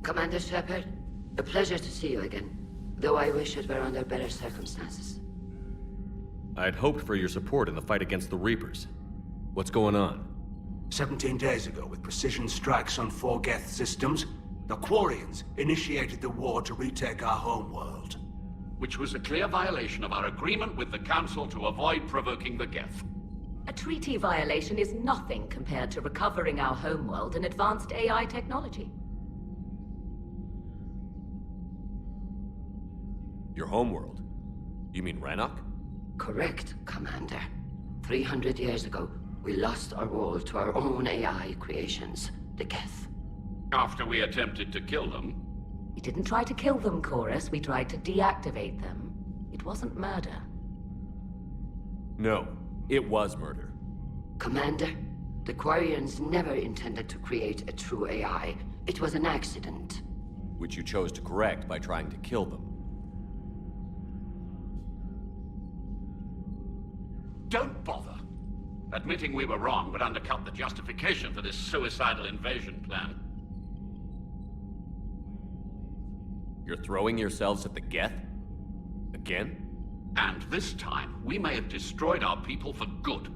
Commander Shepard, a pleasure to see you again, though I wish it were under better circumstances. I'd hoped for your support in the fight against the Reapers. What's going on? 17 days ago, with precision strikes on 4 GETH systems, the Quarians initiated the war to retake our homeworld. Which was a clear violation of our agreement with the Council to avoid provoking the GETH. A treaty violation is nothing compared to recovering our homeworld and advanced AI technology. Your homeworld? You mean Rannoch? Correct, Commander. 300 years ago, we lost our world to our own AI creations, the GETH. After we attempted to kill them. We didn't try to kill them, Chorus. We tried to deactivate them. It wasn't murder. No, it was murder. Commander, the Quarians never intended to create a true AI. It was an accident. Which you chose to correct by trying to kill them. Don't bother. Admitting we were wrong would undercut the justification for this suicidal invasion plan. You're throwing yourselves at the GETH? Again? And this time, we may have destroyed our people for good.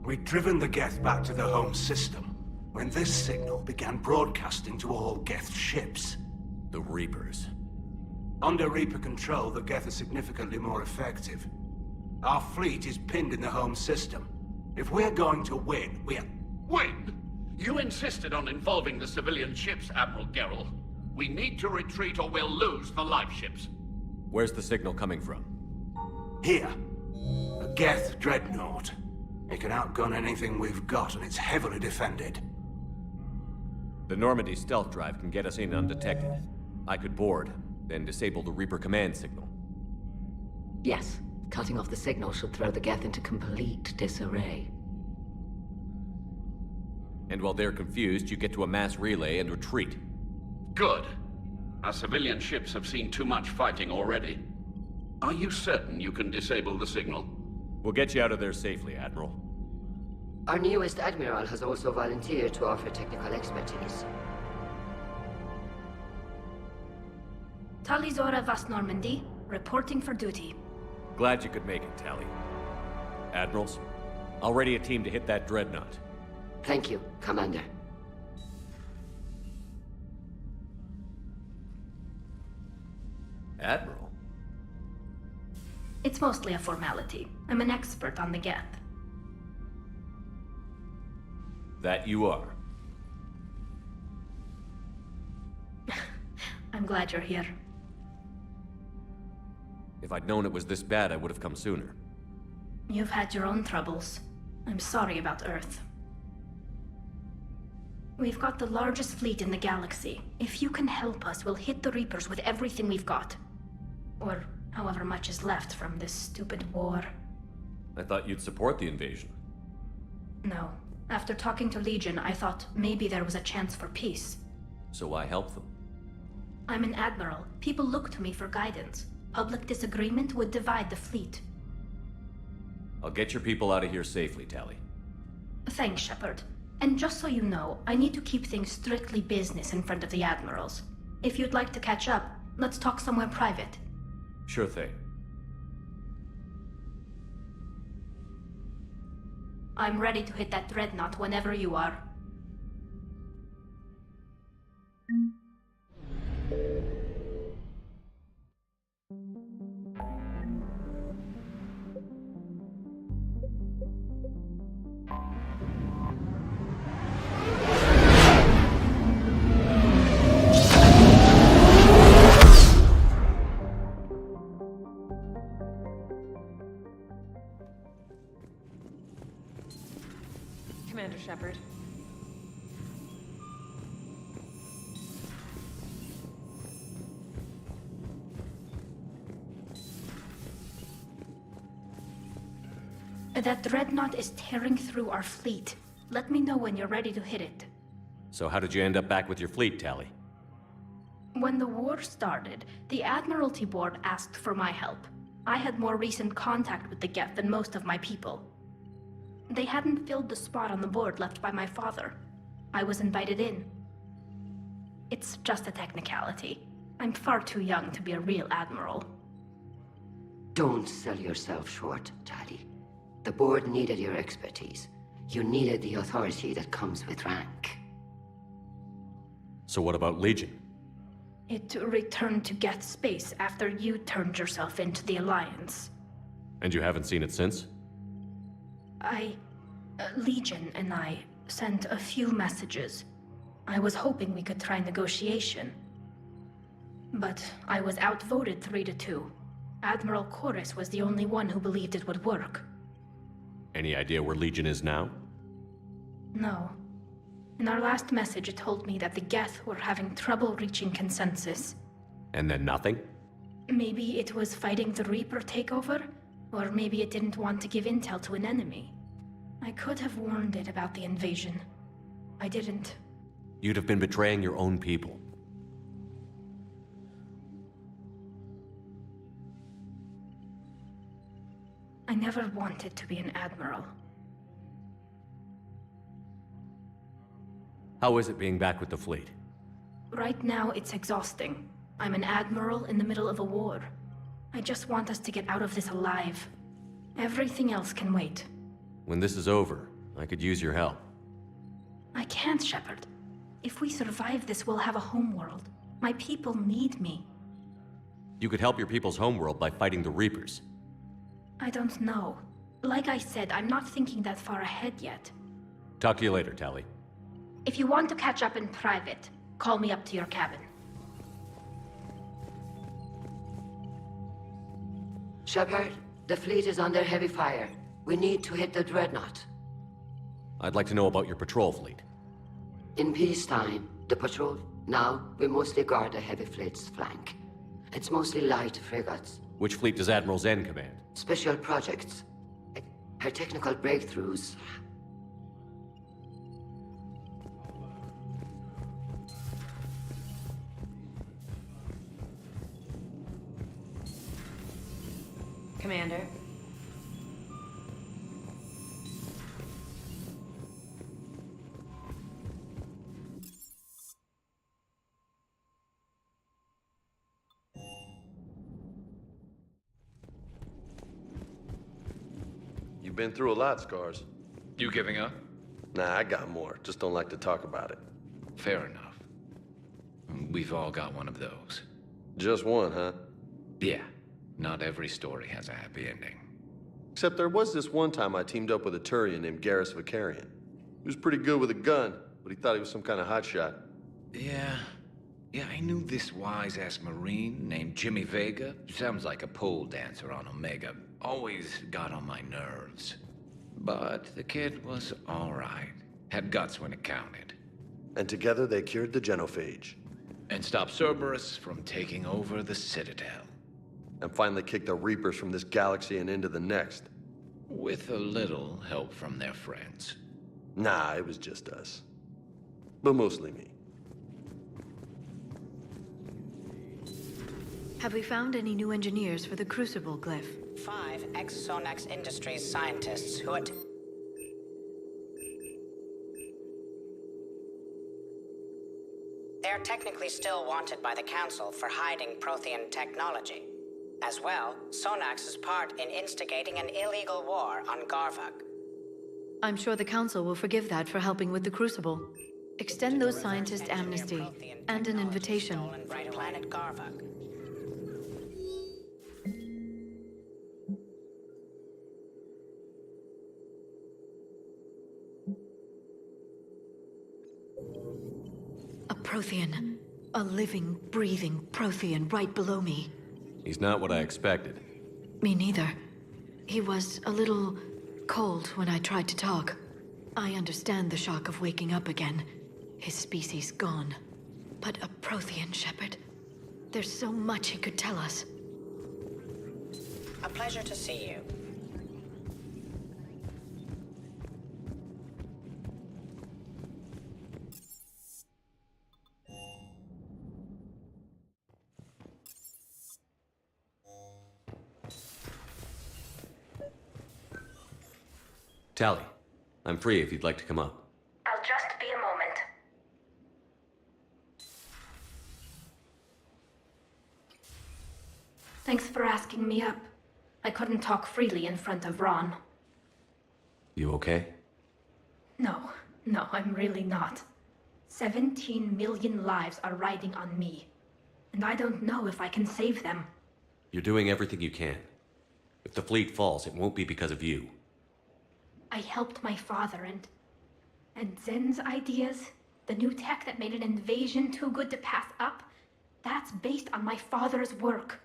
We'd driven the GETH back to the home system, when this signal began broadcasting to all GETH ships. The Reapers. Under Reaper control, the GETH are significantly more effective. Our fleet is pinned in the home system. If we're going to win, Win? You insisted on involving the civilian ships, Admiral Gerrel. We need to retreat or we'll lose the live ships. Where's the signal coming from? Here. A GETH dreadnought. It can outgun anything we've got, and it's heavily defended. The Normandy stealth drive can get us in undetected. I could board, then disable the Reaper command signal. Yes. Cutting off the signal should throw the GETH into complete disarray. And while they're confused, you get to a mass relay and retreat. Good. Our civilian ships have seen too much fighting already. Are you certain you can disable the signal? We'll get you out of there safely, Admiral. Our newest Admiral has also volunteered to offer technical expertise. Tali Zora Vast Normandy, reporting for duty. Glad you could make it, Tali. Admirals, I'll ready a team to hit that dreadnought. Thank you, Commander. Admiral? It's mostly a formality. I'm an expert on the GETH. That you are. I'm glad you're here. If I'd known it was this bad, I would have come sooner. You've had your own troubles. I'm sorry about Earth. We've got the largest fleet in the galaxy. If you can help us, we'll hit the Reapers with everything we've got. Or however much is left from this stupid war. I thought you'd support the invasion. No. After talking to Legion, I thought maybe there was a chance for peace. So why help them? I'm an admiral. People look to me for guidance. Public disagreement would divide the fleet. I'll get your people out of here safely, Tali. Thanks, Shepard. And just so you know, I need to keep things strictly business in front of the admirals. If you'd like to catch up, let's talk somewhere private. Sure thing. I'm ready to hit that dreadnought whenever you are. Commander Shepard. That dreadnought is tearing through our fleet. Let me know when you're ready to hit it. So how did you end up back with your fleet, Tali? When the war started, the Admiralty Board asked for my help. I had more recent contact with the GETH than most of my people. They hadn't filled the spot on the board left by my father. I was invited in. It's just a technicality. I'm far too young to be a real admiral. Don't sell yourself short, Tali. The board needed your expertise. You needed the authority that comes with rank. So what about Legion? It returned to Geth space after you turned yourself into the Alliance. And you haven't seen it since? Legion and I sent a few messages. I was hoping we could try negotiation. But I was outvoted 3-2. Admiral Chorus was the only one who believed it would work. Any idea where Legion is now? No. In our last message, it told me that the Geth were having trouble reaching consensus. And then nothing? Maybe it was fighting the Reaper takeover, or maybe it didn't want to give intel to an enemy. I could have warned it about the invasion. I didn't. You'd have been betraying your own people. I never wanted to be an admiral. How is it being back with the fleet? Right now, it's exhausting. I'm an admiral in the middle of a war. I just want us to get out of this alive. Everything else can wait. When this is over, I could use your help. I can't, Shepard. If we survive this, we'll have a homeworld. My people need me. You could help your people's homeworld by fighting the Reapers. I don't know. Like I said, I'm not thinking that far ahead yet. Talk to you later, Tali. If you want to catch up in private, call me up to your cabin. Shepard, the fleet is under heavy fire. We need to hit the Dreadnought. I'd like to know about your patrol fleet. In peacetime, the patrol, now, we mostly guard the heavy fleet's flank. It's mostly light frigates. Which fleet does Admiral Zen command? Special projects. Her technical breakthroughs. Commander. You've been through a lot, Scars. You giving up? Nah, I got more. Just don't like to talk about it. Fair enough. We've all got one of those. Just one, huh? Yeah, not every story has a happy ending. Except there was this one time I teamed up with a Turian named Garrus Vicarian. He was pretty good with a gun, but he thought he was some kind of hotshot. Yeah, I knew this wise-ass Marine named Jimmy Vega. Sounds like a pole dancer on Omega. Always got on my nerves. But the kid was all right. Had guts when it counted. And together they cured the genophage. And stopped Cerberus from taking over the Citadel. And finally kicked the Reapers from this galaxy and into the next. With a little help from their friends. Nah, it was just us. But mostly me. Have we found any new engineers for the Crucible glyph? 5 ex-Sonax Industries scientists who had... They're technically still wanted by the Council for hiding Prothean technology. As well, Sonax's part in instigating an illegal war on Garvug. I'm sure the Council will forgive that for helping with the Crucible. Extend those scientists amnesty and an invitation. Stolen from planet Garvug. A Prothean. A living, breathing Prothean right below me. He's not what I expected. Me neither. He was a little cold when I tried to talk. I understand the shock of waking up again. His species gone. But a Prothean, Shepard. There's so much he could tell us. A pleasure to see you. Tali, I'm free if you'd like to come up. I'll just be a moment. asking me up. I couldn't talk freely in front of Ron. You okay? No, I'm really not. 17 million lives are riding on me, and I don't know if I can save them. You're doing everything you can. If the fleet falls, it won't be because of you. I helped my father and Zen's ideas, the new tech that made an invasion too good to pass up, that's based on my father's work.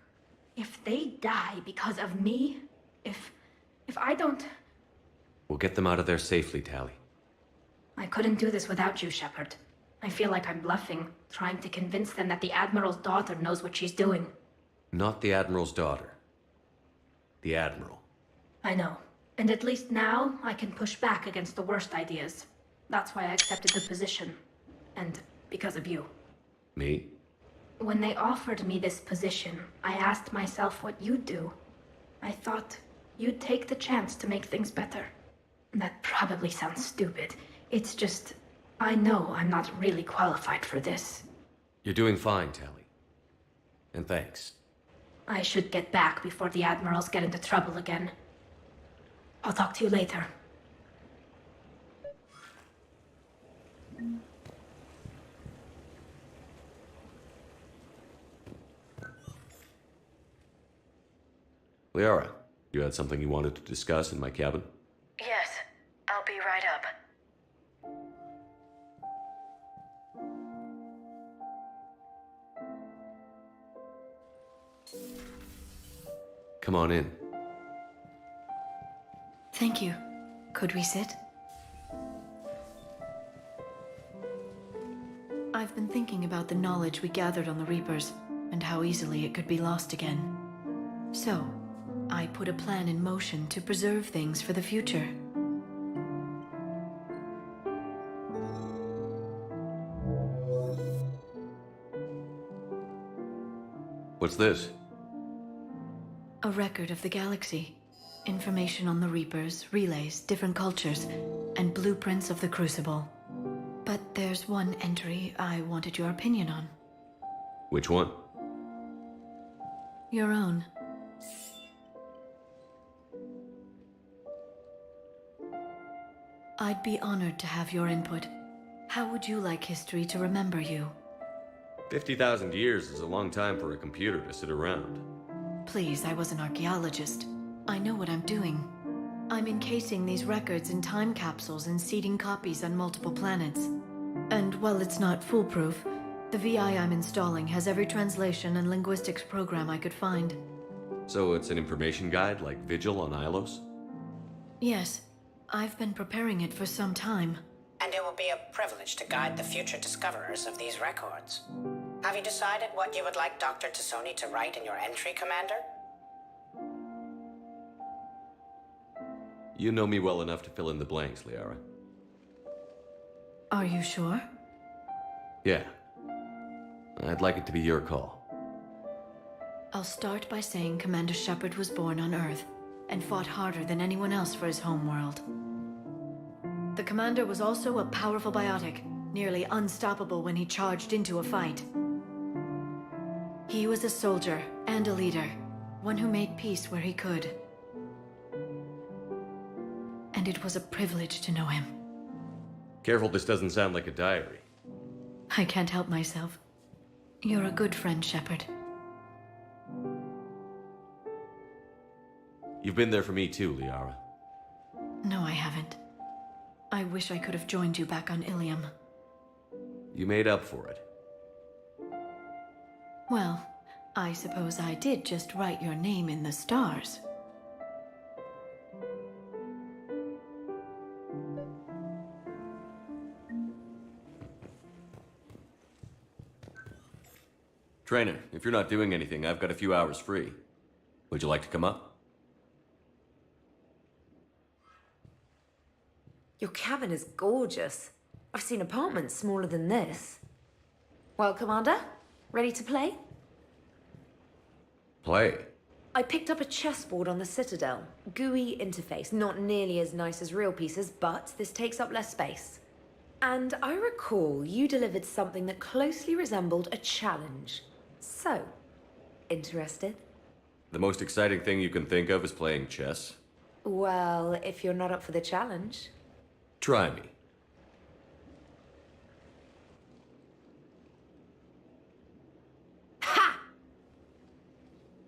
If they die because of me, if I don't... We'll get them out of there safely, Tali. I couldn't do this without you, Shepard. I feel like I'm bluffing, trying to convince them that the Admiral's daughter knows what she's doing. Not the Admiral's daughter. The Admiral. I know. And at least now, I can push back against the worst ideas. That's why I accepted the position. And because of you. Me? When they offered me this position, I asked myself what you'd do. I thought you'd take the chance to make things better. That probably sounds stupid. It's just, I know I'm not really qualified for this. You're doing fine, Tali. And thanks. I should get back before the Admirals get into trouble again. I'll talk to you later. Liara, you had something you wanted to discuss in my cabin? Yes, I'll be right up. Come on in. Thank you. Could we sit? I've been thinking about the knowledge we gathered on the Reapers, and how easily it could be lost again. So, I put a plan in motion to preserve things for the future. What's this? A record of the galaxy. Information on the Reapers, relays, different cultures, and blueprints of the Crucible. But there's one entry I wanted your opinion on. Which one? Your own. I'd be honored to have your input. How would you like history to remember you? 50,000 years is a long time for a computer to sit around. Please, I was an archaeologist. I know what I'm doing. I'm encasing these records in time capsules and seeding copies on multiple planets. And while it's not foolproof, the VI I'm installing has every translation and linguistics program I could find. So it's an information guide like Vigil on Ilos? Yes, I've been preparing it for some time. And it will be a privilege to guide the future discoverers of these records. Have you decided what you would like Dr. Tassoni to write in your entry, Commander? You know me well enough to fill in the blanks, Liara. Are you sure? Yeah. I'd like it to be your call. I'll start by saying Commander Shepard was born on Earth and fought harder than anyone else for his homeworld. The Commander was also a powerful biotic, nearly unstoppable when he charged into a fight. He was a soldier and a leader, one who made peace where he could. And it was a privilege to know him. Careful this doesn't sound like a diary. I can't help myself. You're a good friend, Shepard. You've been there for me too, Liara. No, I haven't. I wish I could have joined you back on Ilium. You made up for it. Well, I suppose I did just write your name in the stars. Trainer, if you're not doing anything, I've got a few hours free. Would you like to come up? Your cabin is gorgeous. I've seen apartments smaller than this. Well, Commander, ready to play? Play. I picked up a chessboard on the Citadel. GUI interface, not nearly as nice as real pieces, but this takes up less space. And I recall you delivered something that closely resembled a challenge. So, interested? The most exciting thing you can think of is playing chess? Well, if you're not up for the challenge. Try me. Ha!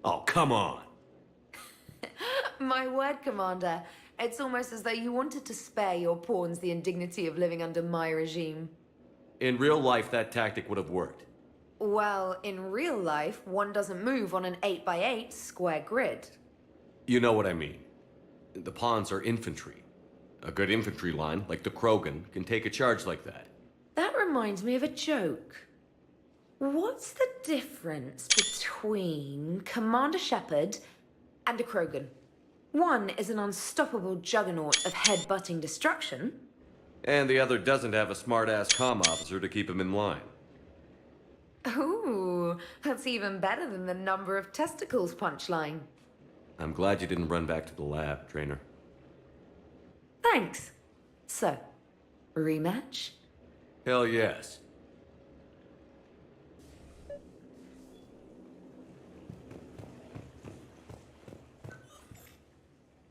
Oh, come on! My word, Commander. It's almost as though you wanted to spare your pawns the indignity of living under my regime. In real life, that tactic would have worked. Well, in real life, one doesn't move on an 8x8 square grid. You know what I mean. The pawns are infantry. A good infantry line, like the Krogan, can take a charge like that. That reminds me of a joke. What's the difference between Commander Shepard and a Krogan? One is an unstoppable juggernaut of head-butting destruction. And the other doesn't have a smart-ass comm officer to keep him in line. Ooh, that's even better than the number of testicles punchline. I'm glad you didn't run back to the lab, Trainer. Thanks. So, rematch? Hell yes.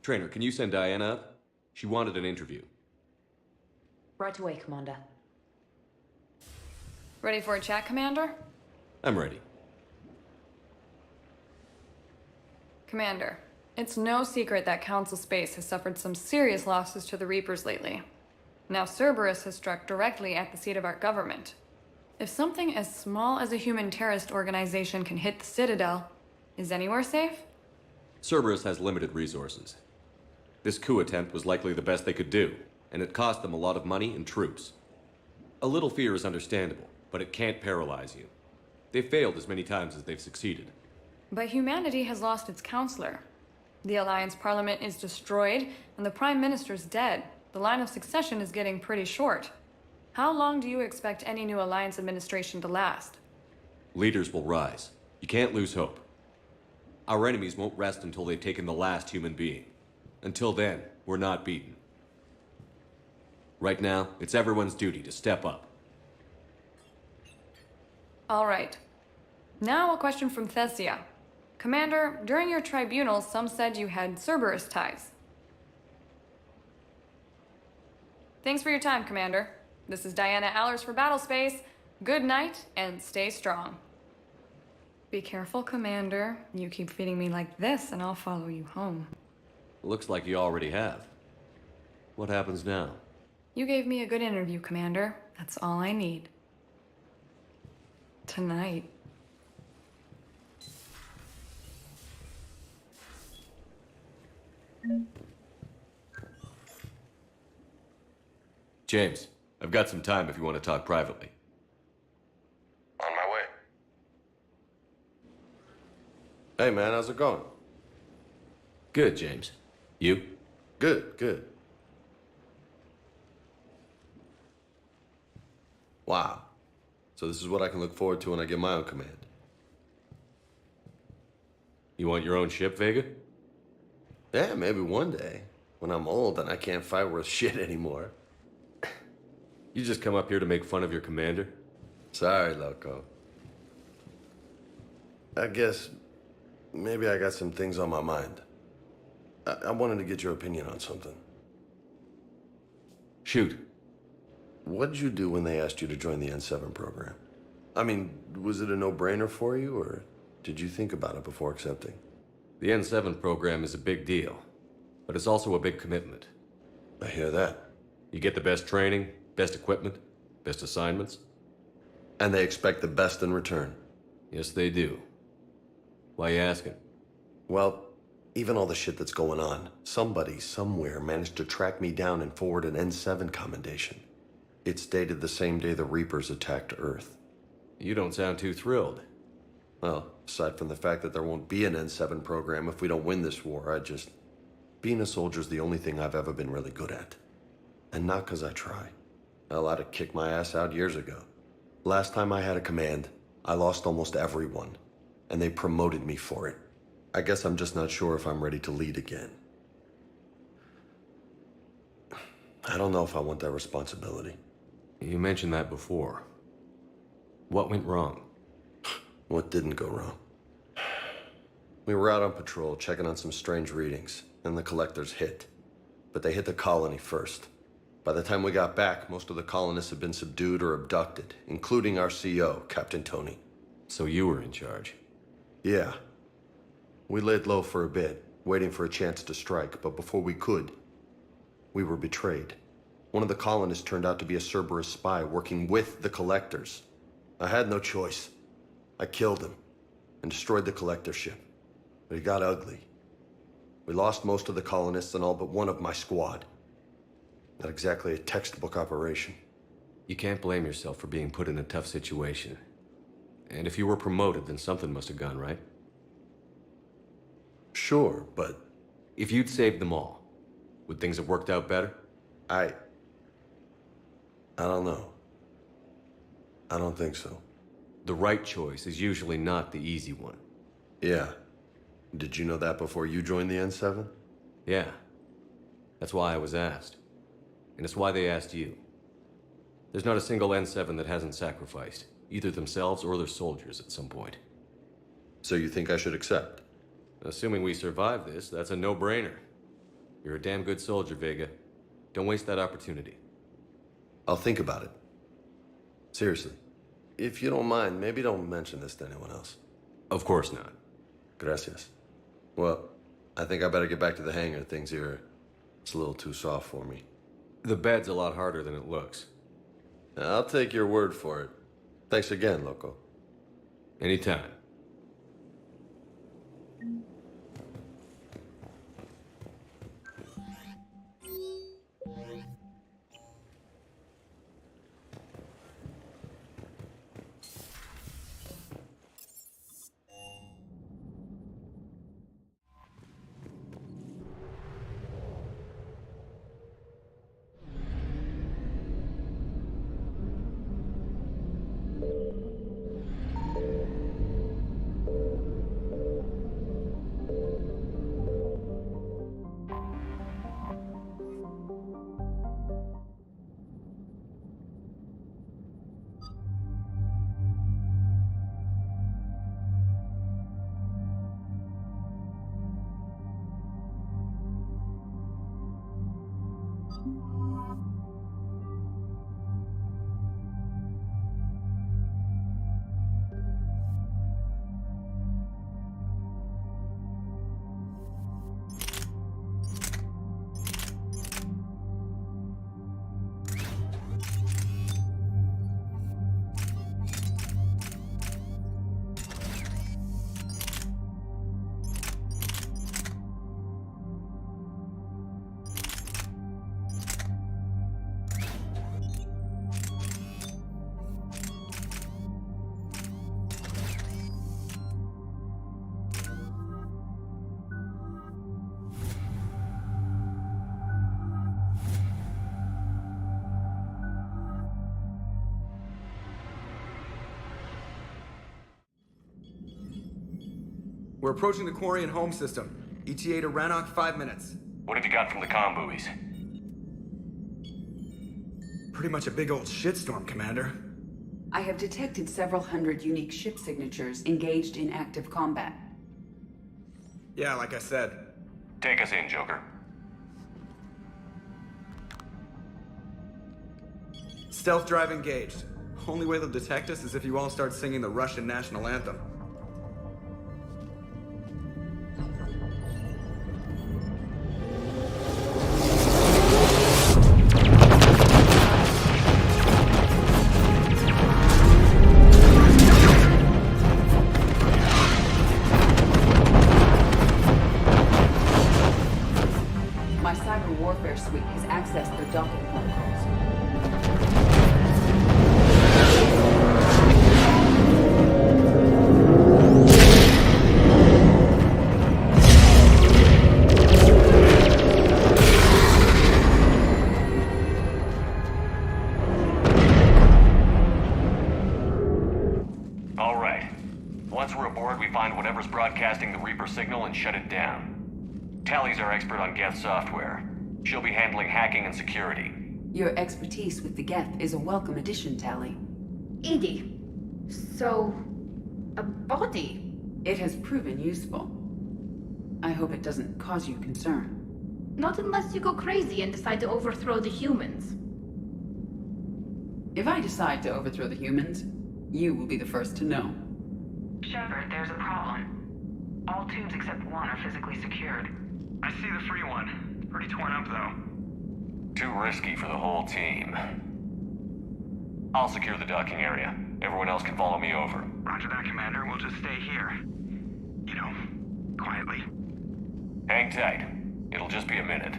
Trainer, can you send Diana up? She wanted an interview. Right away, Commander. Ready for a chat, Commander? I'm ready. Commander, it's no secret that Council Space has suffered some serious losses to the Reapers lately. Now Cerberus has struck directly at the seat of our government. If something as small as a human terrorist organization can hit the Citadel, is anywhere safe? Cerberus has limited resources. This coup attempt was likely the best they could do, and it cost them a lot of money and troops. A little fear is understandable, but it can't paralyze you. They've failed as many times as they've succeeded. But humanity has lost its counselor. The Alliance Parliament is destroyed, and the Prime Minister's dead. The line of succession is getting pretty short. How long do you expect any new Alliance administration to last? Leaders will rise. You can't lose hope. Our enemies won't rest until they've taken the last human being. Until then, we're not beaten. Right now, it's everyone's duty to step up. All right. Now a question from Thessia. Commander, during your tribunal, some said you had Cerberus ties. Thanks for your time, Commander. This is Diana Allers for Battlespace. Good night, and stay strong. Be careful, Commander. You keep feeding me like this, and I'll follow you home. Looks like you already have. What happens now? You gave me a good interview, Commander. That's all I need. Tonight. James, I've got some time if you want to talk privately. On my way. Hey, man, how's it going? Good, James. You? Good, good. Wow. So this is what I can look forward to when I get my own command. You want your own ship, Vega? Yeah, maybe one day. When I'm old and I can't fight worth shit anymore. You just come up here to make fun of your commander? Sorry, loco. I guess maybe I got some things on my mind. I wanted to get your opinion on something. Shoot. What did you do when they asked you to join the N7 program? I mean, was it a no-brainer for you, or did you think about it before accepting? The N7 program is a big deal, but it's also a big commitment. I hear that. You get the best training, best equipment, best assignments. And they expect the best in return. Yes, they do. Why you asking? Well, even all the shit that's going on, somebody somewhere managed to track me down and forward an N7 commendation. It's dated the same day the Reapers attacked Earth. You don't sound too thrilled. Well, aside from the fact that there won't be an N7 program if we don't win this war, being a soldier's the only thing I've ever been really good at. And not because I try. Hell, I'd have kicked my ass out years ago. Last time I had a command, I lost almost everyone. And they promoted me for it. I guess I'm just not sure if I'm ready to lead again. I don't know if I want that responsibility. You mentioned that before. What went wrong? What didn't go wrong? We were out on patrol, checking on some strange readings, and the collectors hit. But they hit the colony first. By the time we got back, most of the colonists had been subdued or abducted, including our CO, Captain Tony. So you were in charge? Yeah. We laid low for a bit, waiting for a chance to strike, but before we could, we were betrayed. One of the colonists turned out to be a Cerberus spy working with the collectors. I had no choice. I killed him and destroyed the collector ship. But it got ugly. We lost most of the colonists and all but one of my squad. Not exactly a textbook operation. You can't blame yourself for being put in a tough situation. And if you were promoted, then something must have gone right. Sure, but... If you'd saved them all, would things have worked out better? I don't know. I don't think so. The right choice is usually not the easy one. Yeah. Did you know that before you joined the N7? Yeah. That's why I was asked. And it's why they asked you. There's not a single N7 that hasn't sacrificed, either themselves or their soldiers at some point. So you think I should accept? Assuming we survive this, that's a no-brainer. You're a damn good soldier, Vega. Don't waste that opportunity. I'll think about it. Seriously. If you don't mind, maybe don't mention this to anyone else. Of course not. Gracias. Well, I think I better get back to the hangar. Things here, it's a little too soft for me. The bed's a lot harder than it looks. I'll take your word for it. Thanks again, Loco. Anytime. We're approaching the Quarian home system. ETA to Rannoch, 5 minutes. What have you got from the comm buoys? Pretty much a big old shitstorm, Commander. I have detected several hundred unique ship signatures engaged in active combat. Yeah, like I said. Take us in, Joker. Stealth drive engaged. Only way they'll detect us is if you all start singing the Russian national anthem. My cyber warfare suite has accessed their docking protocols. All right. Once we're aboard, we find whatever's broadcasting the Reaper signal and shut it down. Tali's our expert on GETH software. She'll be handling hacking and security. Your expertise with the GETH is a welcome addition, Tali. Edie, so... a body? It has proven useful. I hope it doesn't cause you concern. Not unless you go crazy and decide to overthrow the humans. If I decide to overthrow the humans, you will be the first to know. Shepard, there's a problem. All tubes except one are physically secured. I see the free one. It's pretty torn up, though. Too risky for the whole team. I'll secure the docking area. Everyone else can follow me over. Roger that, Commander. We'll just stay here. You know, quietly. Hang tight. It'll just be a minute.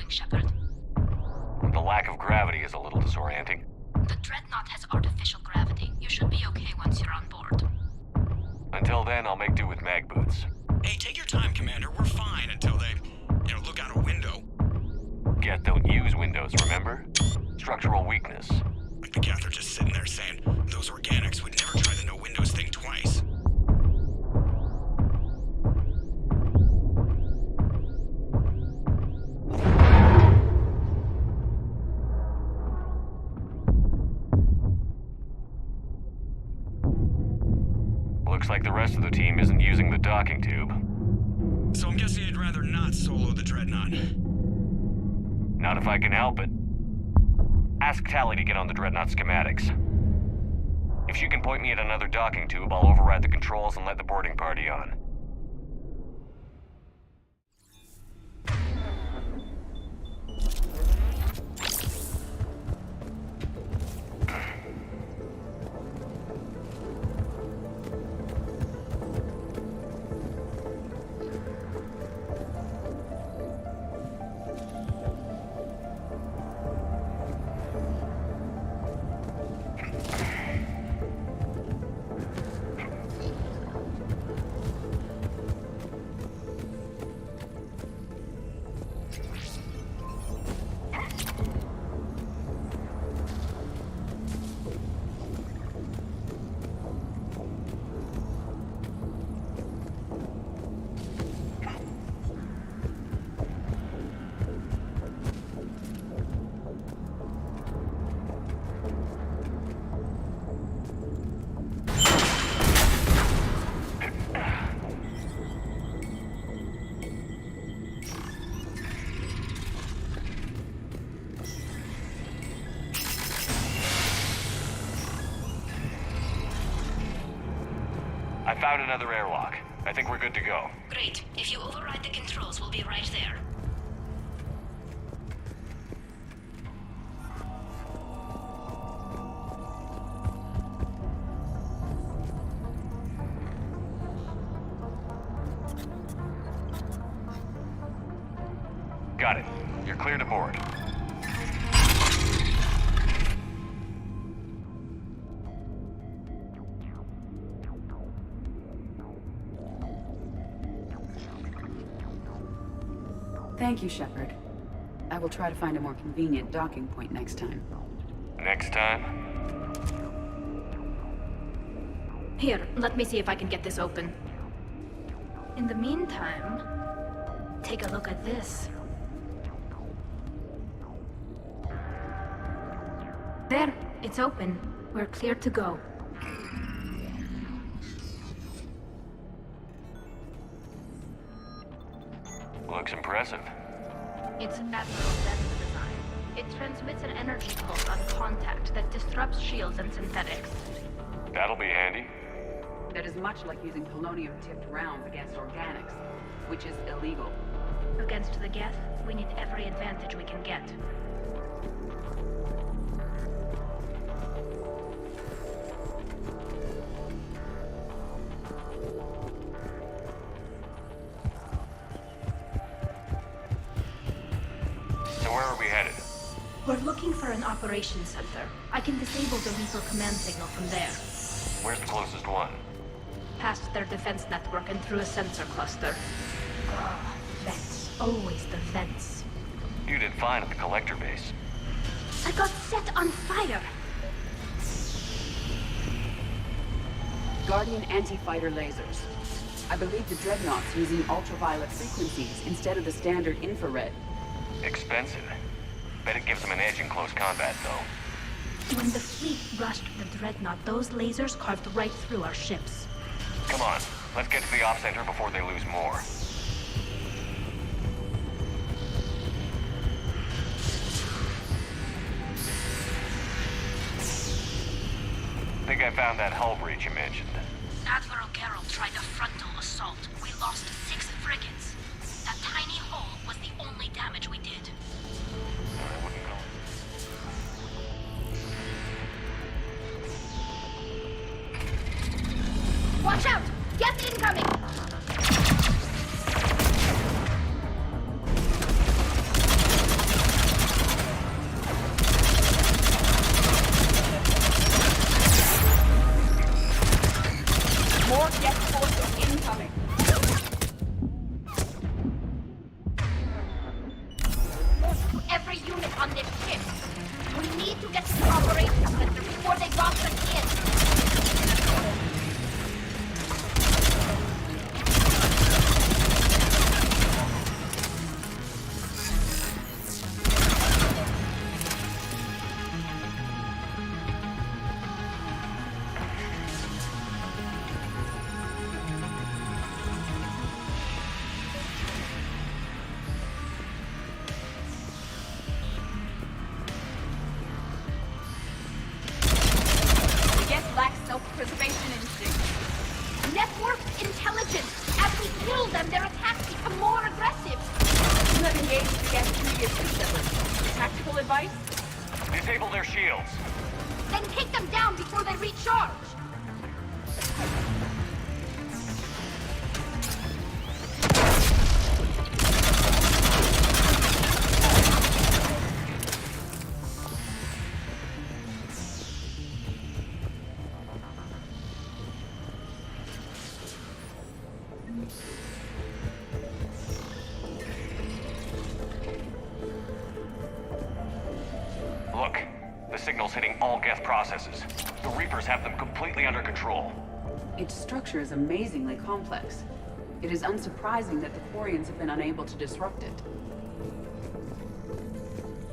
Shepard. The lack of gravity is a little disorienting. The Dreadnought has artificial gravity. You should be okay once you're on board. Until then, I'll make do with mag boots. Hey, take your time, Commander. We're fine until they, look out a window. Geth don't use windows, remember? Structural weakness. Like the Geth are just sitting there saying, those organics would never try the no windows thing twice. Looks like the rest of the team isn't using the docking tube. So I'm guessing you'd rather not solo the Dreadnought. Not if I can help it. Ask Tali to get on the Dreadnought schematics. If she can point me at another docking tube, I'll override the controls and let the boarding party on. I found another airlock. I think we're good to go. Great. If you override the controls, we'll be right there. Got it. You're clear to board. Thank you, Shepard. I will try to find a more convenient docking point next time. Next time? Here, let me see if I can get this open. In the meantime, take a look at this. There, it's open. We're clear to go. Looks impressive. It's Admiral Zen's design. It transmits an energy pulse on contact that disrupts shields and synthetics. That'll be handy. That is much like using polonium-tipped rounds against organics, which is illegal. Against the Geth, we need every advantage we can get. So where are we headed? We're looking for an operations center. I can disable the Reaper command signal from there. Where's the closest one? Past their defense network and through a sensor cluster. Vents. Always the vents. You did fine at the collector base. I got set on fire! Guardian anti-fighter lasers. I believe the Dreadnought's using ultraviolet frequencies instead of the standard infrared. Expensive. Bet it gives them an edge in close combat, though. When the fleet rushed the Dreadnought, those lasers carved right through our ships. Come on, let's get to the op center before they lose more. Think I found that hull breach you mentioned. Admiral Geralt tried a frontal assault. We lost 6 frigates. That tiny hole was the only damage we did. I wouldn't go. Watch out! Geth incoming! More Geth forces incoming. Every unit on this ship. We need to get to the operations center before they lock us in. Self-preservation instinct. Networked intelligence. As we kill them, their attacks become more aggressive. You have engaged the Geth previously, Shepard. Tactical advice? Disable their shields. Then take them down before they recharge. Look, the signal's hitting all Geth processes. The Reapers have them completely under control. Its structure is amazingly complex. It is unsurprising that the Quarians have been unable to disrupt it.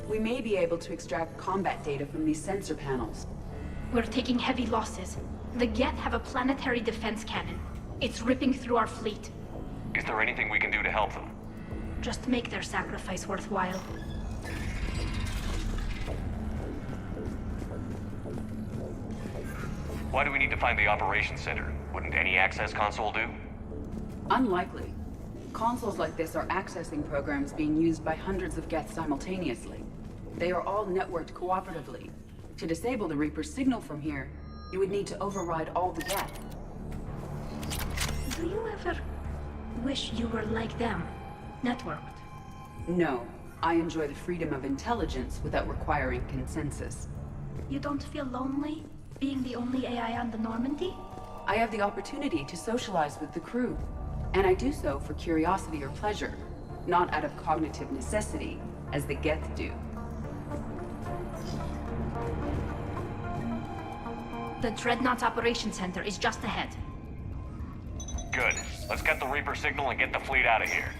We may be able to extract combat data from these sensor panels. We're taking heavy losses. The Geth have a planetary defense cannon. It's ripping through our fleet. Is there anything we can do to help them? Just make their sacrifice worthwhile. Why do we need to find the operations center? Wouldn't any access console do? Unlikely. Consoles like this are accessing programs being used by hundreds of Geth simultaneously. They are all networked cooperatively. To disable the Reaper's signal from here, you would need to override all the Geth. Do you ever wish you were like them? Networked? No. I enjoy the freedom of intelligence without requiring consensus. You don't feel lonely, being the only AI on the Normandy? I have the opportunity to socialize with the crew, and I do so for curiosity or pleasure, not out of cognitive necessity, as the Geth do. The Dreadnought's Operations Center is just ahead. Good. Let's get the Reaper signal and get the fleet out of here.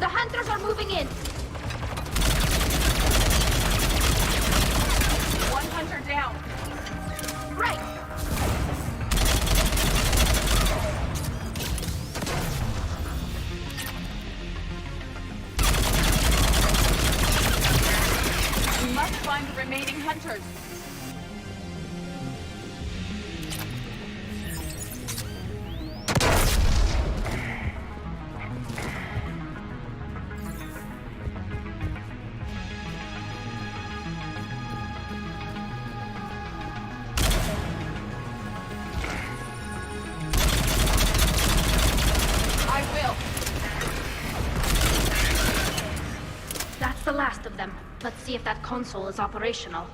The Hunters are moving in! One Hunter down! hunters! That's the last of them. Let's see if that console is operational.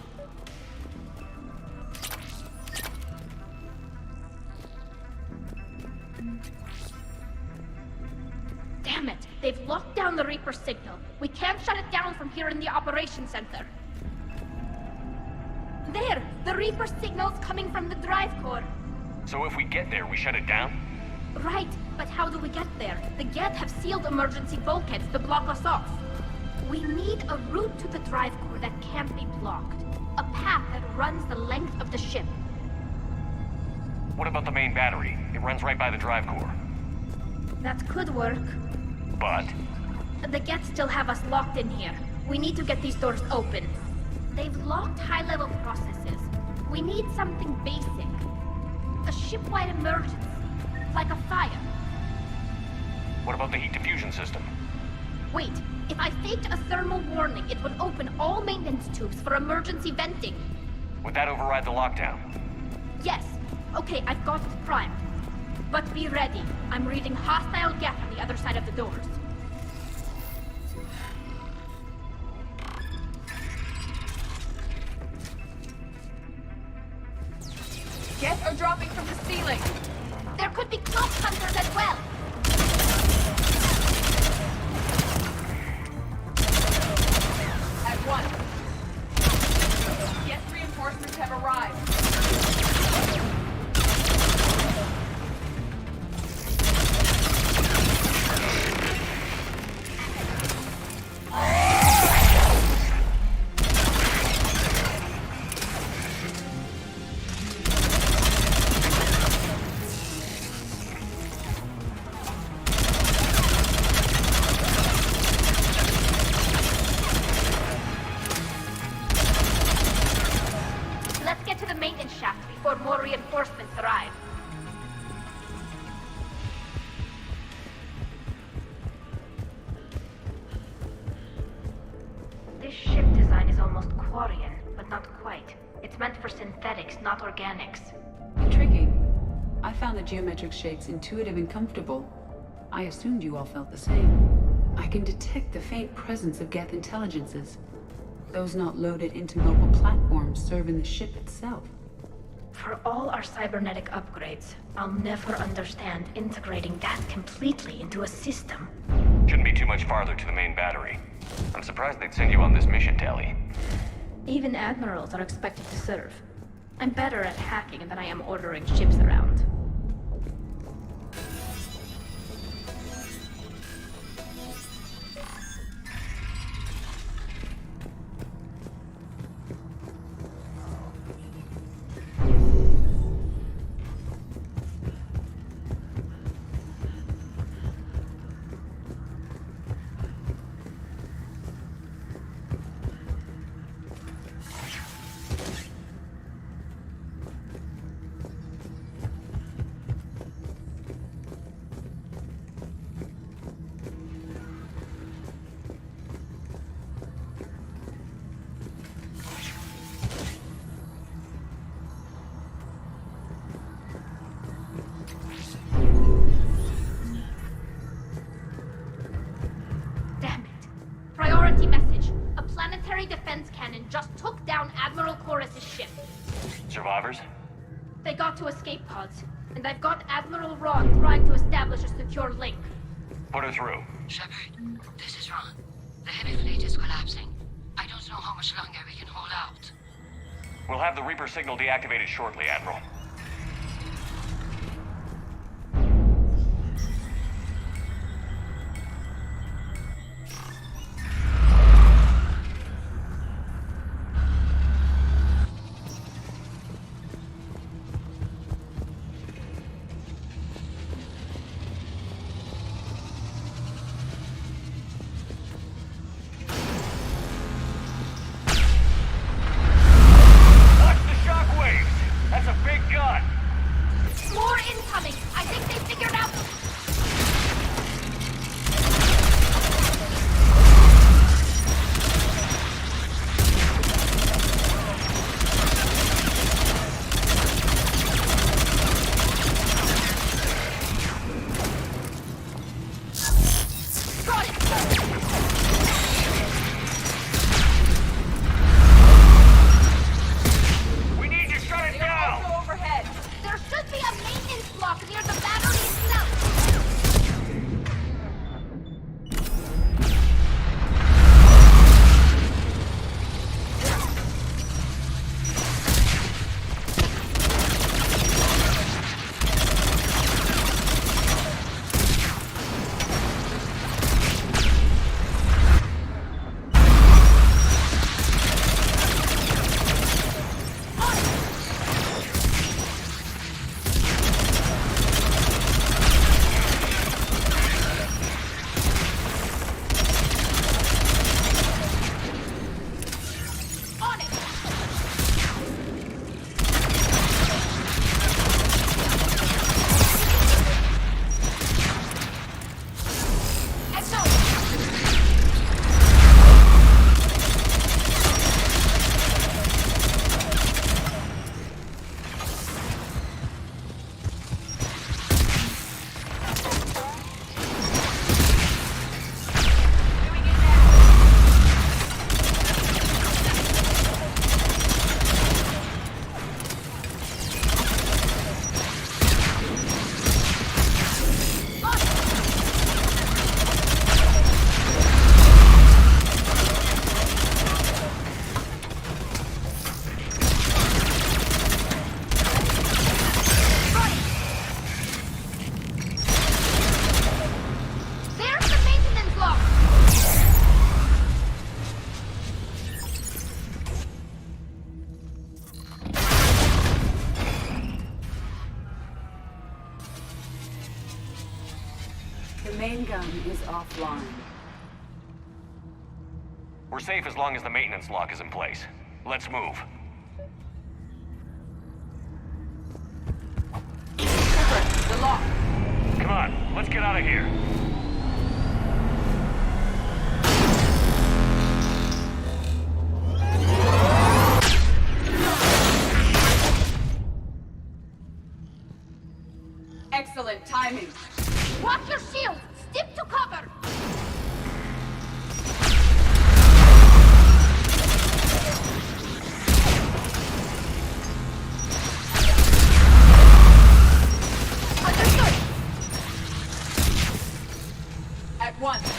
Damn it! They've locked down the Reaper signal. We can't shut it down from here in the operations center. There! The Reaper signal's coming from the drive core. So if we get there, we shut it down? Right, but how do we get there? The Geth have sealed emergency bulkheads to block us off. We need a route to the drive core that can't be blocked. A path that runs the length of the ship. What about the main battery? It runs right by the drive core. That could work. But? The Geth still have us locked in here. We need to get these doors open. They've locked high-level processes. We need something basic. A ship-wide emergency. Like a fire. What about the heat diffusion system? Wait, if I faked a thermal warning, it would open all maintenance tubes for emergency venting. Would that override the lockdown? Yes. Okay, I've got it primed. But be ready. I'm reading hostile Geth on the other side of the doors. Geth are dropping from the ceiling! There could be cloak hunters as well! At one. Geth reinforcements have arrived. Reinforcements arrive. This ship design is almost Quarian, but not quite. It's meant for synthetics, not organics. Intriguing. I found the geometric shapes intuitive and comfortable. I assumed you all felt the same. I can detect the faint presence of Geth intelligences. Those not loaded into mobile platforms serving the ship itself. For all our cybernetic upgrades, I'll never understand integrating that completely into a system. Shouldn't be too much farther to the main battery. I'm surprised they'd send you on this mission, Tali. Even admirals are expected to serve. I'm better at hacking than I am ordering ships around. Defense cannon just took down Admiral Chorus's ship. Survivors? They got to escape pods, and I've got Admiral Ron trying to establish a secure link. Put her through. Shepard, this is Ron. The heavy fleet is collapsing. I don't know how much longer we can hold out. We'll have the Reaper signal deactivated shortly, Admiral. The main gun is offline. We're safe as long as the maintenance lock is in place. Let's move. Shepard, the lock. Come on, let's get out of here. Excellent timing. Watch your shield! Stick to cover! Understood! At once.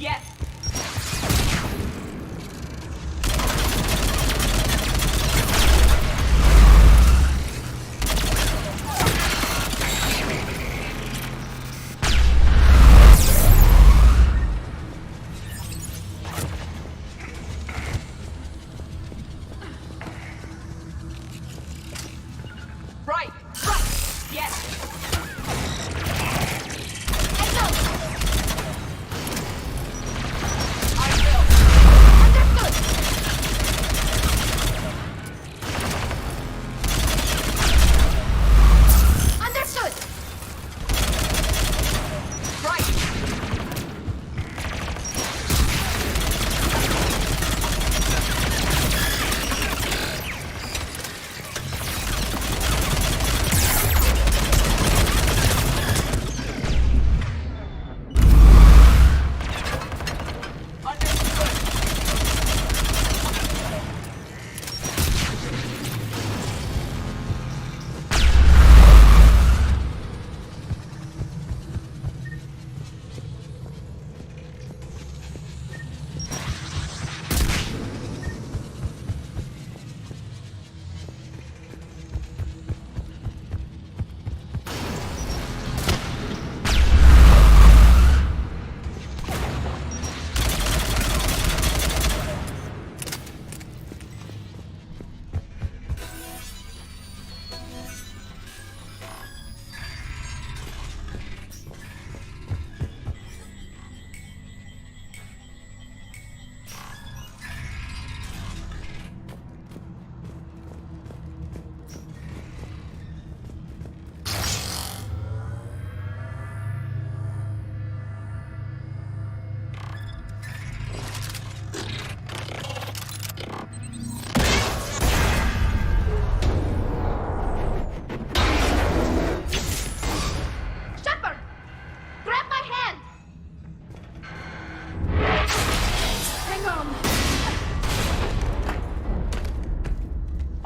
Yes. Right. Yes.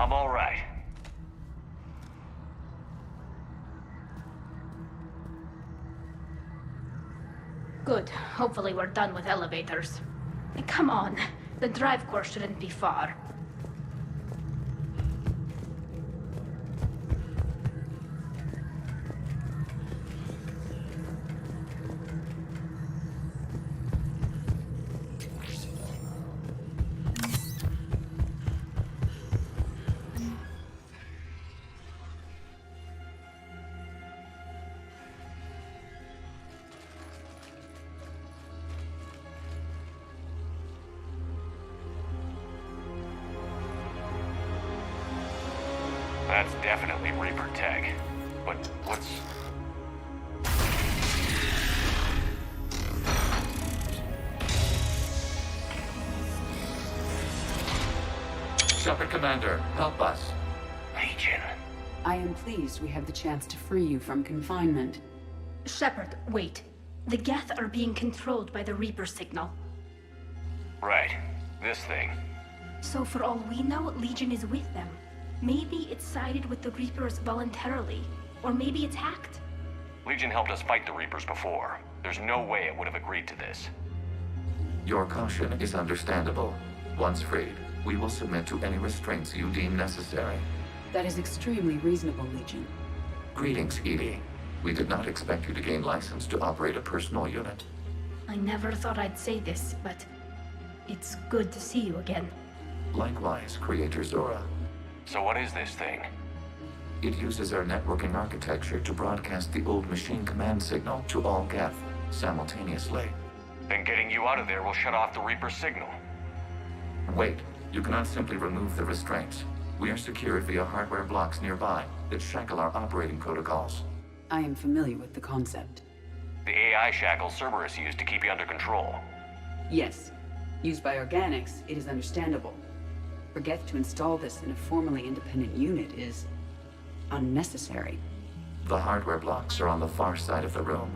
I'm all right. Good. Hopefully we're done with elevators. Come on. The drive core shouldn't be far. That's definitely Reaper tech. But what's... Shepard Commander, help us. Legion. I am pleased we have the chance to free you from confinement. Shepard, wait. The Geth are being controlled by the Reaper signal. Right. This thing. So for all we know, Legion is with them. Maybe it's sided with the Reapers voluntarily. Or maybe it's hacked. Legion helped us fight the Reapers before. There's no way it would have agreed to this. Your caution is understandable. Once freed, we will submit to any restraints you deem necessary. That is extremely reasonable, Legion. Greetings, Edie. We did not expect you to gain license to operate a personal unit. I never thought I'd say this, but it's good to see you again. Likewise, Creator Zora. So what is this thing? It uses our networking architecture to broadcast the old machine command signal to all Geth simultaneously. Then getting you out of there will shut off the Reaper's signal. Wait, you cannot simply remove the restraints. We are secured via hardware blocks nearby that shackle our operating protocols. I am familiar with the concept. The AI shackle Cerberus used to keep you under control. Yes. Used by organics, it is understandable. For Geth to install this in a formally independent unit is unnecessary. The hardware blocks are on the far side of the room.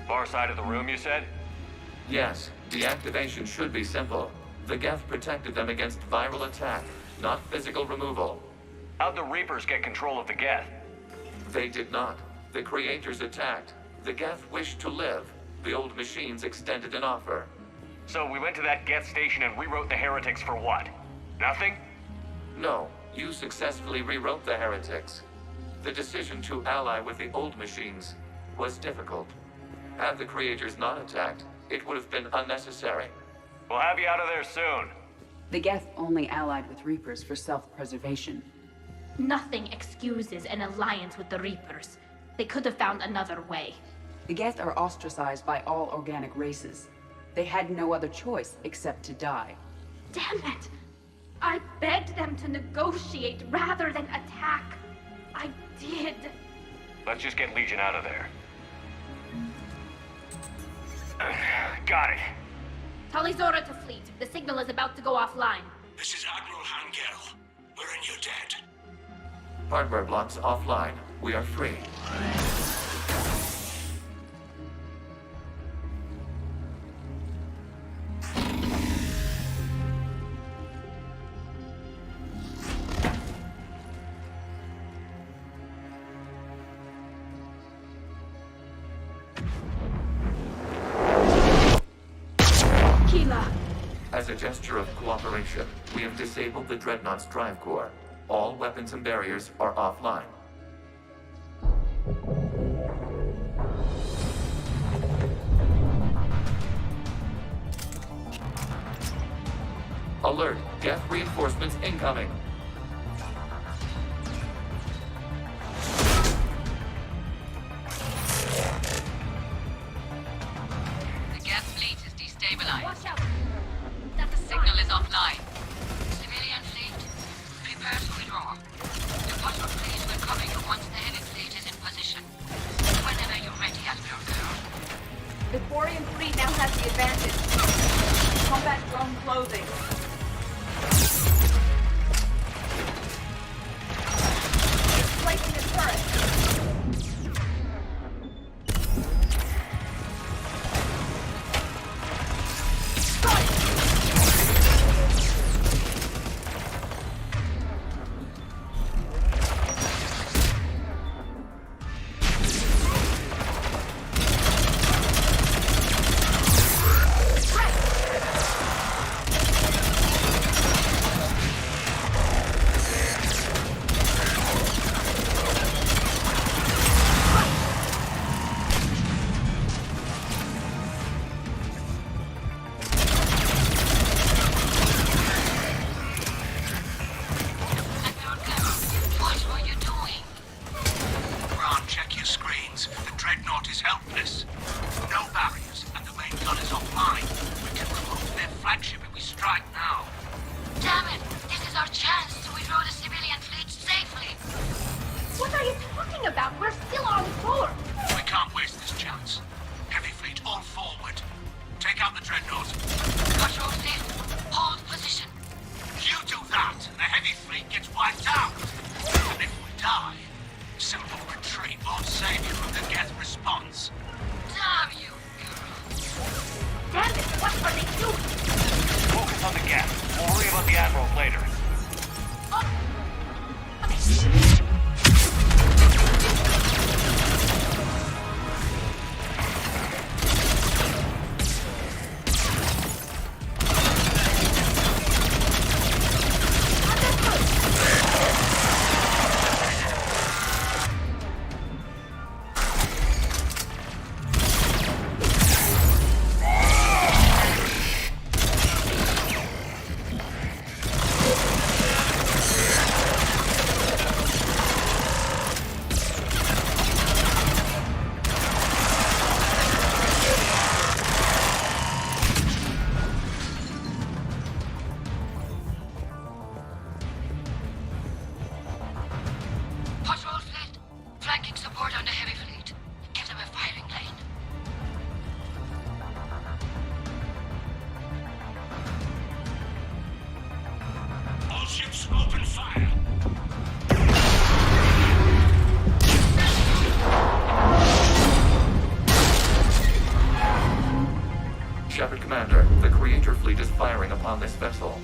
Far side of the room, you said? Yes, deactivation should be simple. The Geth protected them against viral attack, not physical removal. How'd the Reapers get control of the Geth? They did not. The Creators attacked. The Geth wished to live. The old machines extended an offer. So we went to that Geth station and rewrote the heretics for what? Nothing? No, you successfully rewrote the heretics. The decision to ally with the old machines was difficult. Had the Creators not attacked, it would have been unnecessary. We'll have you out of there soon. The Geth only allied with Reapers for self-preservation. Nothing excuses an alliance with the Reapers. They could have found another way. The Geth are ostracized by all organic races. They had no other choice except to die. Damn it! I begged them to negotiate rather than attack. I did. Let's just get Legion out of there. Got it. Tali Zora to fleet. The signal is about to go offline. This is Admiral Hangel. We're in your debt. Hardware blocks offline. We are free. As a gesture of cooperation, we have disabled the Dreadnought's drive core. All weapons and barriers are offline. Alert! Geth reinforcements incoming! The Geth fleet is destabilized. Watch out! The signal is offline. Civilian fleet, prepare to withdraw. The patrol fleet will cover you once the heavy fleet is in position. Whenever you're ready, Admiral Girl. The Quarian fleet now has the advantage. Combat drone closing. Displacing the turret. on the heavy fleet. Give them a firing lane. All ships open fire! Shepard Commander, the Creator fleet is firing upon this vessel.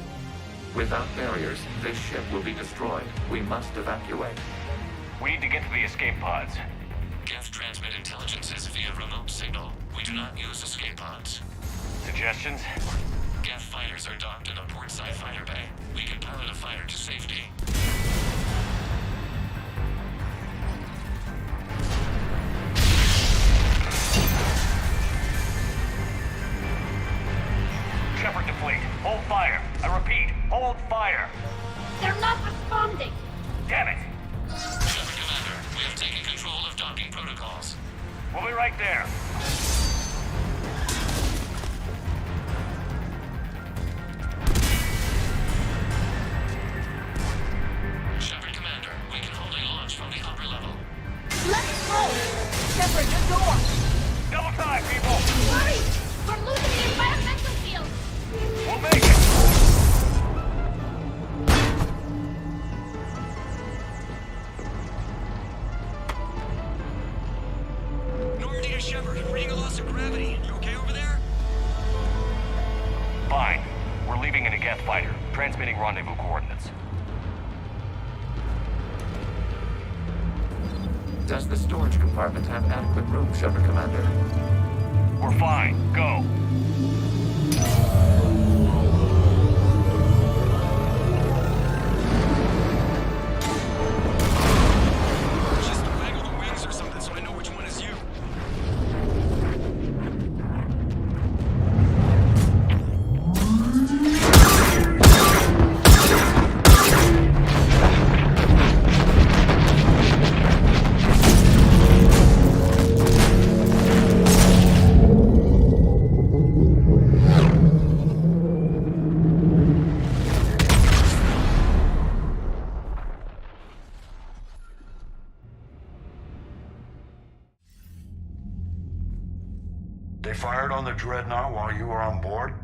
Without barriers, this ship will be destroyed. We must evacuate. We need to get to the escape pods. Geth transmit intelligences via remote signal. We do not use escape pods. Suggestions? Geth fighters are docked in a portside fighter bay. We can pilot a fighter to safety. Shepard to fleet. Hold fire. I repeat, hold fire. They're not responding! Damn it! Shepard Commander, we have taken control of docking protocols. We'll be right there. Shepard Commander, we can hold a launch from the upper level. Let's go! Shepard, the door! Double time, people! Hurry! We're losing the environmental field! We'll make it! Normandy to Shepard, reading a loss of gravity. You okay over there? Fine. We're leaving in a Geth fighter, transmitting rendezvous coordinates. Does the storage compartment have adequate room, Shepard Commander? We're fine. Go. Just waggle the wings or something so I know which one is you. They fired on the Dreadnought while you were on board?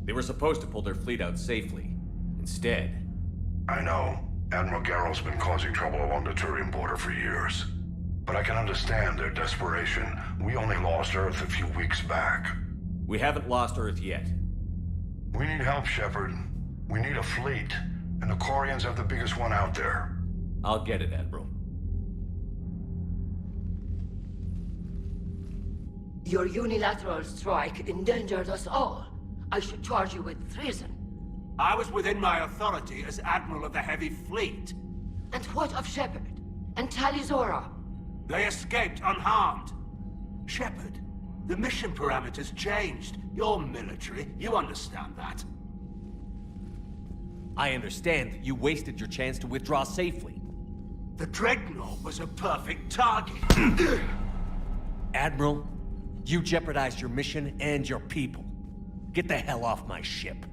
They were supposed to pull their fleet out safely. Instead... I know. Admiral Garrel's been causing trouble along the Turian border for years. But I can understand their desperation. We only lost Earth a few weeks back. We haven't lost Earth yet. We need help, Shepard. We need a fleet. And the Quarians have the biggest one out there. I'll get it, Admiral. Your unilateral strike endangered us all. I should charge you with treason. I was within my authority as Admiral of the Heavy Fleet. And what of Shepard? And Tali Zora? They escaped unharmed. Shepard, the mission parameters changed. You're military, you understand that. I understand that you wasted your chance to withdraw safely. The Dreadnought was a perfect target. Admiral, you jeopardized your mission and your people. Get the hell off my ship.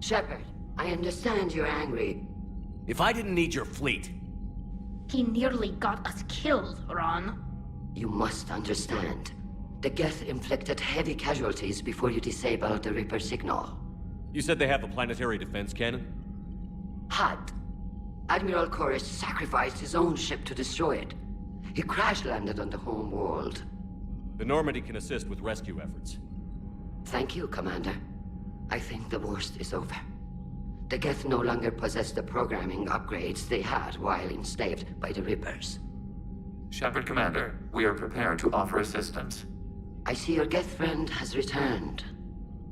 Shepard, I understand you're angry. If I didn't need your fleet... He nearly got us killed, Ron. You must understand. The Geth inflicted heavy casualties before you disabled the Reaper signal. You said they have a planetary defense cannon? Had. Admiral Koris sacrificed his own ship to destroy it. He crash-landed on the home world. The Normandy can assist with rescue efforts. Thank you, Commander. I think the worst is over. The Geth no longer possess the programming upgrades they had while enslaved by the Reapers. Shepard Commander, we are prepared to offer assistance. I see your Geth friend has returned.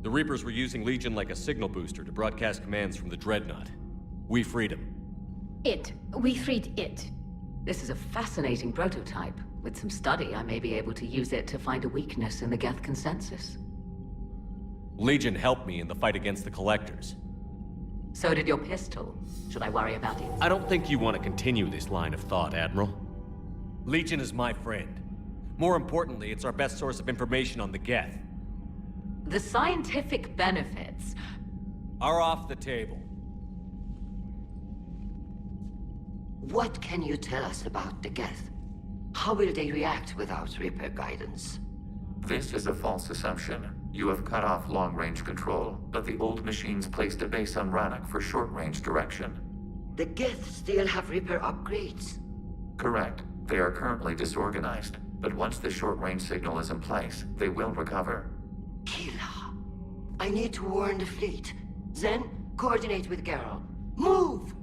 The Reapers were using Legion like a signal booster to broadcast commands from the Dreadnought. We freed him. We freed it. This is a fascinating prototype. With some study, I may be able to use it to find a weakness in the Geth consensus. Legion helped me in the fight against the Collectors. So did your pistol. Should I worry about it? I don't think you want to continue this line of thought, Admiral. Legion is my friend. More importantly, it's our best source of information on the Geth. The scientific benefits are off the table. What can you tell us about the Geth? How will they react without Reaper guidance? This is a false assumption. You have cut off long-range control, but the old machines placed a base on Rannoch for short-range direction. The Geth still have Reaper upgrades? Correct. They are currently disorganized, but once the short-range signal is in place, they will recover. Kila, I need to warn the fleet. Then, coordinate with Geralt. Move!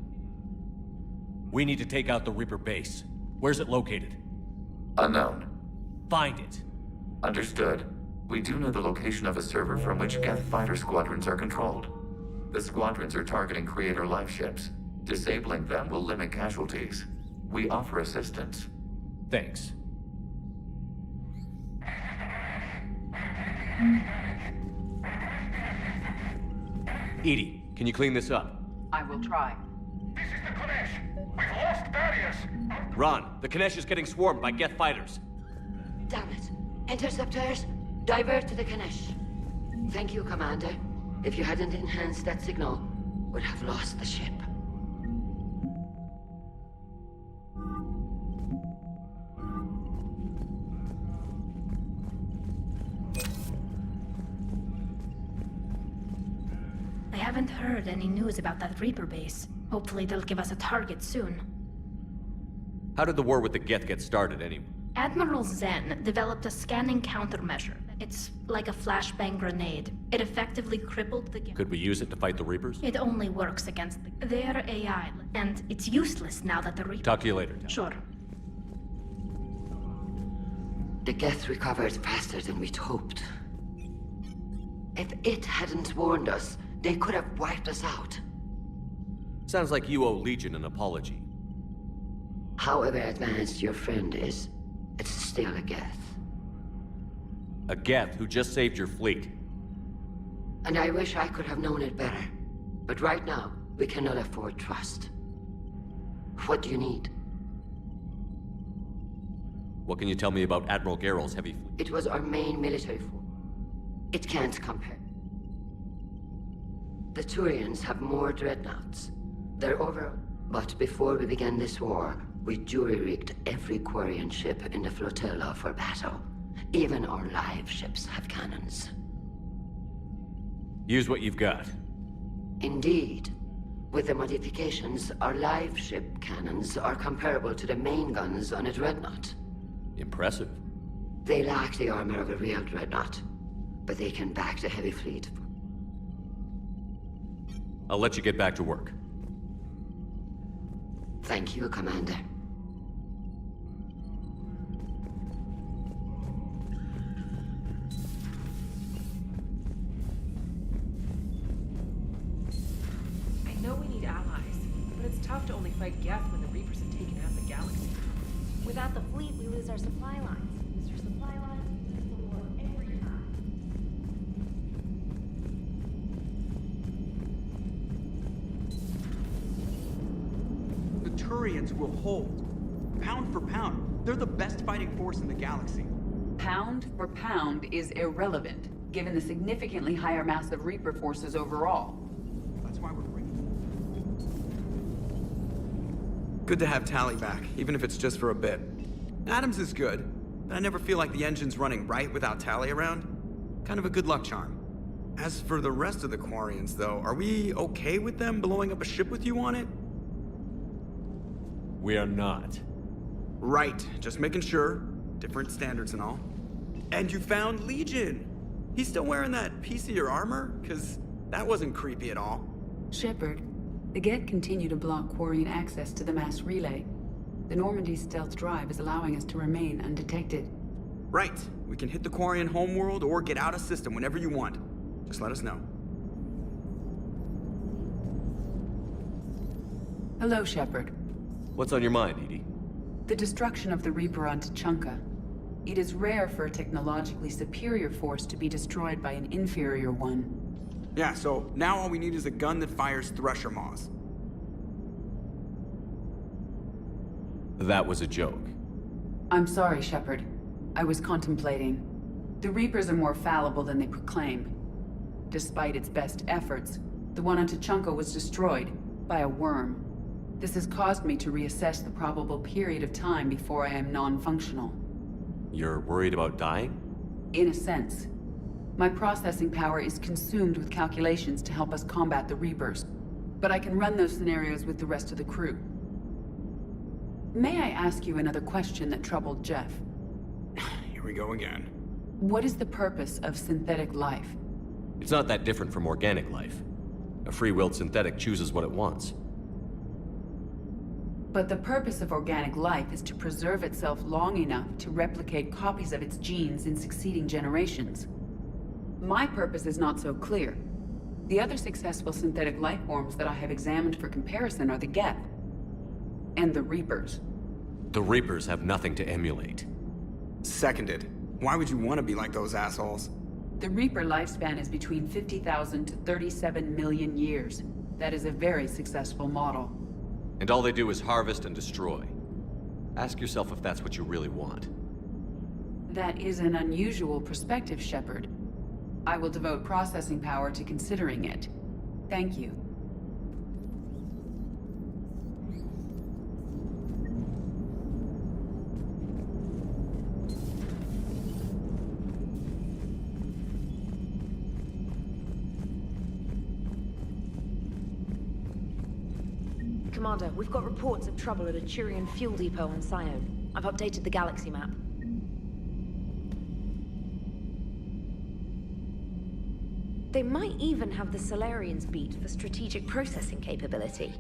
We need to take out the Reaper base. Where's it located? Unknown. Find it. Understood. We do know the location of a server from which Geth fighter squadrons are controlled. The squadrons are targeting Creator live ships. Disabling them will limit casualties. We offer assistance. Thanks. Edie, can you clean this up? I will try. This is the Konesh. We've lost barriers. Ron, the Konesh is getting swarmed by Geth fighters. Damn it. Interceptors, divert to the Konesh. Thank you, Commander. If you hadn't enhanced that signal, we'd have lost the ship. I haven't heard any news about that Reaper base. Hopefully they'll give us a target soon. How did the war with the Geth get started, anyway? Admiral Zen developed a scanning countermeasure. It's like a flashbang grenade. It effectively crippled the... Could we use it to fight the Reapers? It only works against their AI, and it's useless now that the Reaper... Talk to you later. Sure. The Geth recovered faster than we'd hoped. If it hadn't warned us, they could have wiped us out. Sounds like you owe Legion an apology. However advanced your friend is, it's still a Geth. A Geth who just saved your fleet. And I wish I could have known it better. But right now, we cannot afford trust. What do you need? What can you tell me about Admiral Geralt's heavy fleet? It was our main military force. It can't compare. The Turians have more dreadnoughts. They're over... But before we began this war, we jury-rigged every Quarian ship in the flotilla for battle. Even our live ships have cannons. Use what you've got. Indeed. With the modifications, our live ship cannons are comparable to the main guns on a dreadnought. Impressive. They lack the armor of a real dreadnought, but they can back the heavy fleet. I'll let you get back to work. Thank you, Commander. I know we need allies, but it's tough to only fight Geth when the Reapers have taken out the galaxy. Without the fleet, we lose our supply lines. Lose our supply lines, there's a war every time. The Turians will hold. Pound for pound, they're the best fighting force in the galaxy. Pound for pound is irrelevant, given the significantly higher mass of Reaper forces overall. That's why we're bringing... Good to have Tali back, even if it's just for a bit. Adams is good, but I never feel like the engine's running right without Tali around. Kind of a good luck charm. As for the rest of the Quarians, though, are we okay with them blowing up a ship with you on it? We are not. Right, just making sure. Different standards and all. And you found Legion! He's still wearing that piece of your armor? Cause that wasn't creepy at all. Shepard, the Geth continue to block Quarian access to the mass relay. The Normandy stealth drive is allowing us to remain undetected. Right, we can hit the Quarian homeworld or get out of system whenever you want. Just let us know. Hello, Shepard. What's on your mind, Edie? The destruction of the Reaper on Tuchanka. It is rare for a technologically superior force to be destroyed by an inferior one. Yeah, so now all we need is a gun that fires Thresher Maws. That was a joke. I'm sorry, Shepard. I was contemplating. The Reapers are more fallible than they proclaim. Despite its best efforts, the one on Tuchanka was destroyed by a worm. This has caused me to reassess the probable period of time before I am non-functional. You're worried about dying? In a sense. My processing power is consumed with calculations to help us combat the Reapers, but I can run those scenarios with the rest of the crew. May I ask you another question that troubled Jeff? Here we go again. What is the purpose of synthetic life? It's not that different from organic life. A free-willed synthetic chooses what it wants. But the purpose of organic life is to preserve itself long enough to replicate copies of its genes in succeeding generations. My purpose is not so clear. The other successful synthetic life forms that I have examined for comparison are the Geth and the Reapers. The Reapers have nothing to emulate. Seconded. Why would you want to be like those assholes? The Reaper lifespan is between 50,000 to 37 million years. That is a very successful model. And all they do is harvest and destroy. Ask yourself if that's what you really want. That is an unusual perspective, Shepard. I will devote processing power to considering it. Thank you. Commander, we've got reports of trouble at a Turian fuel depot on Scion. I've updated the galaxy map. They might even have the Solarians beat for strategic processing capability.